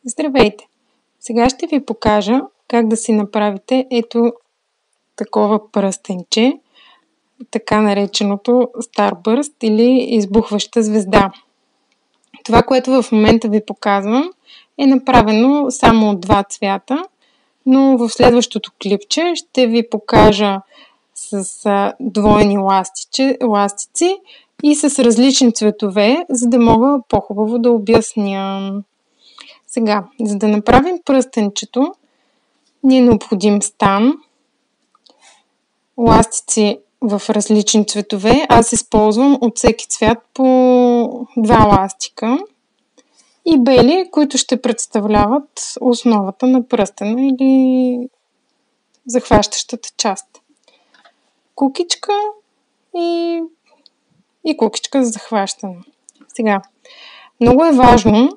Здравейте! Сега ще ви покажа как да си направите ето такова пръстенче, така нареченото Starburst или избухваща звезда. Това, което в момента ви показвам, е направено само от два цвята, но в следващото клипче ще ви покажа с двойни ластици и с различни цветове, за да мога по-хубаво да обясня. Сега, за да направим пръстенчето, ни е необходим стан, ластици в различни цветове. Аз използвам от всеки цвят по два ластика и бели, които ще представляват основата на пръстена или захващащата част. Кукичка и кукичка за захващане. Сега, много е важно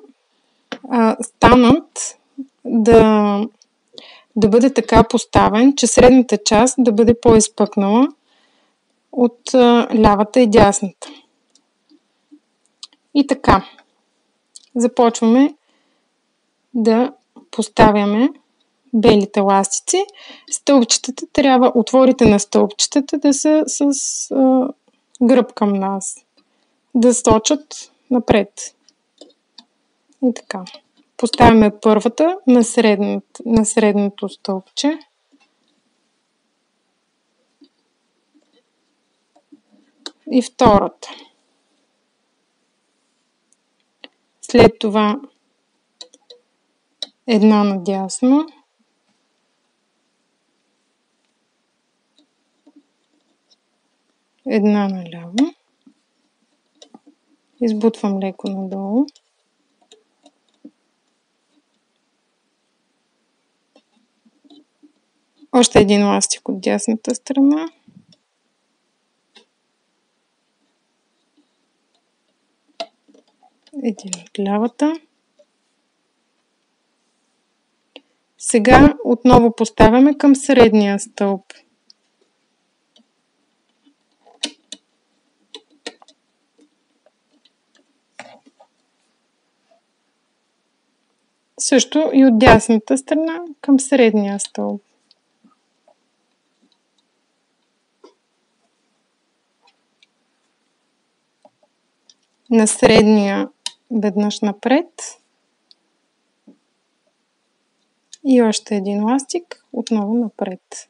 станът да бъде така поставен, че средната част да бъде по-изпъкнала от лявата и дясната. И така, започваме да поставяме белите ластици. Стълбчетата трябва, отворите на стълбчетата да са с гръб към нас, да сочат напред. И така. Поставяме първата на средното стълбче. И втората. След това една надясно. Една наляво. Избутвам леко надолу. Още един ластик от дясната страна. Един от лявата. Сега отново поставяме към средния стълб. Също и от дясната страна към средния стълб. На средния веднъж напред и още един ластик отново напред.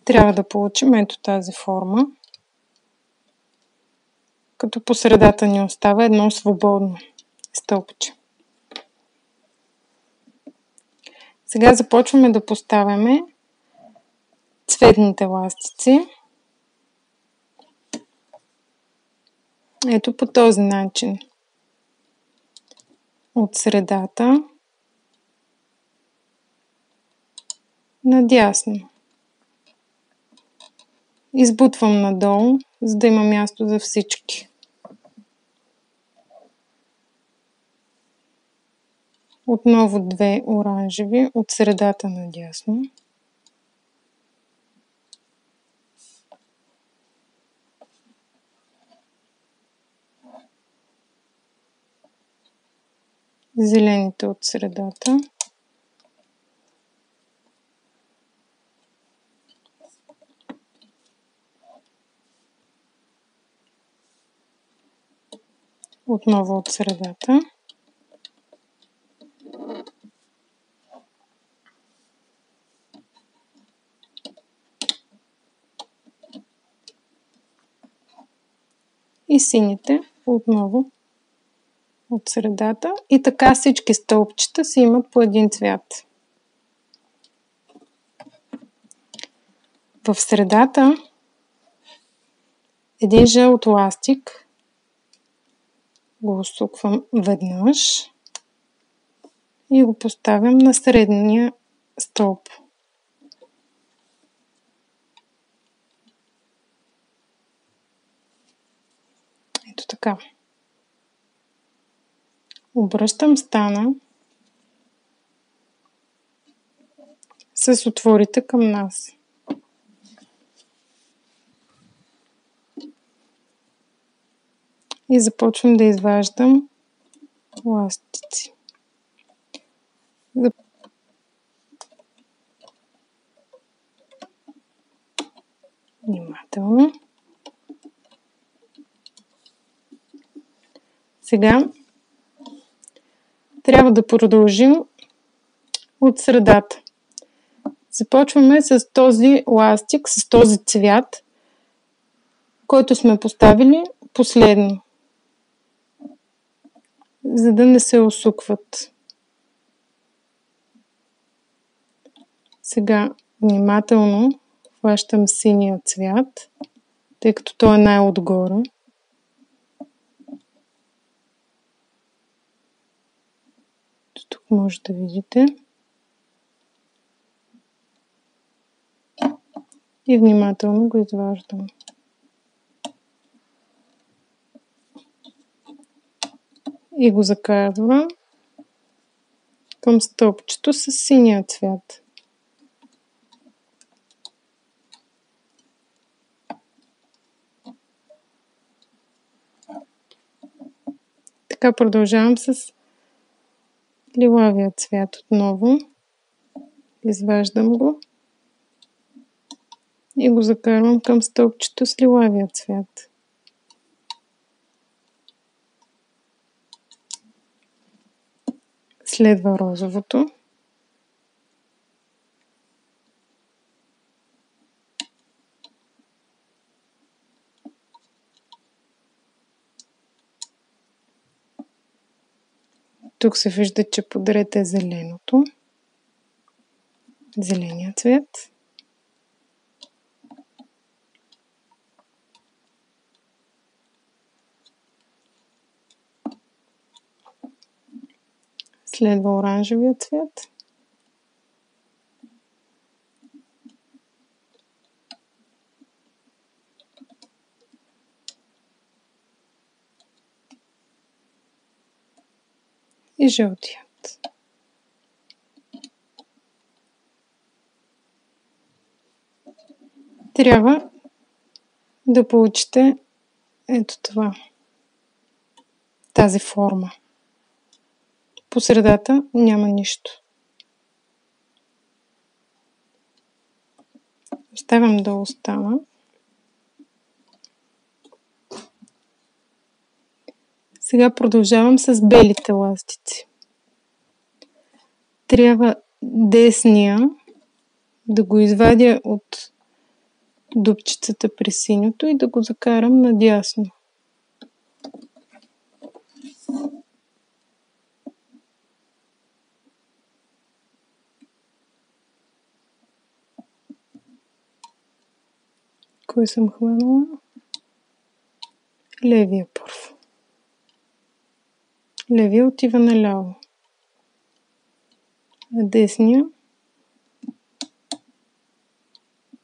Трябва да получим ето тази форма, като по средата ни остава едно свободно стълбче. Сега започваме да поставяме цветните ластици. Ето по този начин. От средата надясно. Избутвам надолу, за да има място за всички. Отново две оранжеви от средата надясно. Зелените от средата. Отново от средата. И сините отново от средата. И така всички стълбчета си имат по един цвят. В средата един жълт ластик го усуквам веднъж и го поставям на средния стълб. Ето така. Обръщам стана с отворите към нас. И започвам да изваждам ластици. Внимателно. Сега трябва да продължим от средата. Започваме с този ластик, с този цвят, който сме поставили последно, за да не се усукват. Сега внимателно хващам синия цвят, тъй като той е най-отгоре. Тук може да видите. И внимателно го изваждам. И го закарвам към стълбчето с синия цвят. Така продължавам с лилавия цвят отново. Изваждам го и го закарвам към стълбчето с лилавия цвят. Следва розовото. Тук се вижда, че подред е зеленото. Зеления цвет. Следва оранжевия цвет. И жълтият. Трябва да получите ето това. Тази форма. По средата няма нищо. Оставям да остана. Сега продължавам с белите ластици. Трябва десния да го извадя от дупчицата при синьото и да го закарам надясно. Кой съм хванала? Левия първо. Левия отива наляво. А десния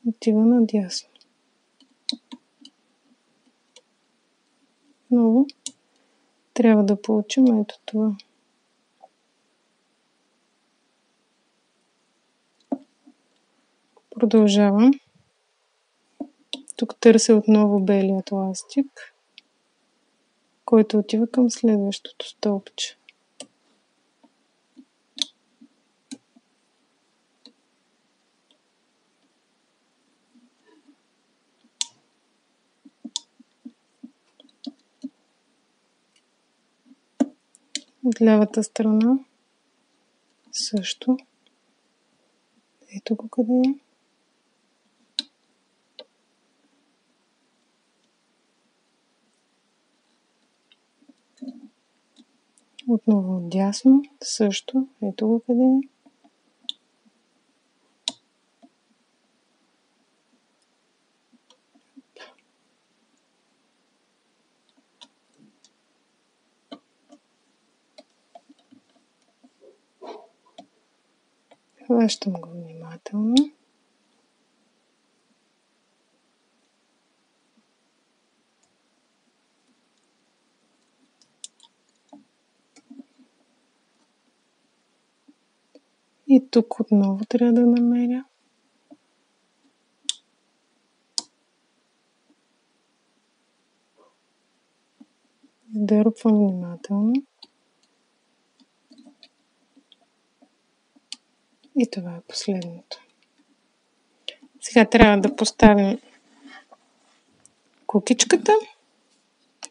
отива надясно. Много трябва да получим ето това. Продължавам. Тук търся отново белият ластик, който отива към следващото стълбче. От лявата страна също. Ето го къде е. Отново отдясно също. Ето го къде е. Хващам го внимателно. И тук отново трябва да намеря. Издърпвам внимателно. И това е последното. Сега трябва да поставим кукичката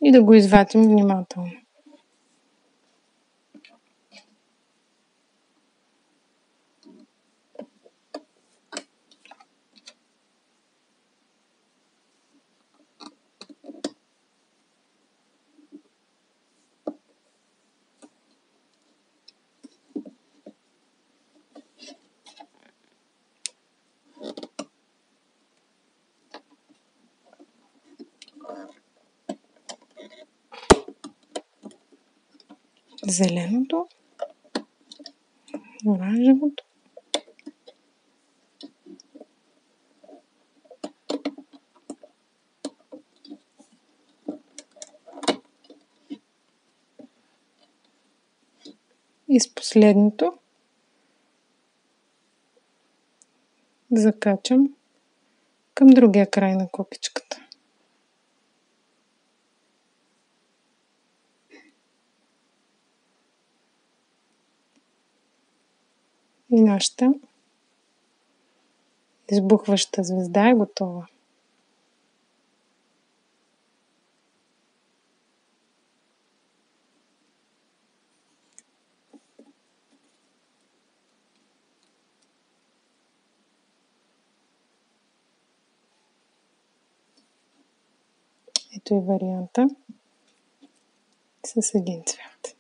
и да го извадим внимателно. Зеленото, оранжевото и с последното закачам към другия край на кукичката. И нашата избухваща звезда е готова. Ето и варианта с един цвят.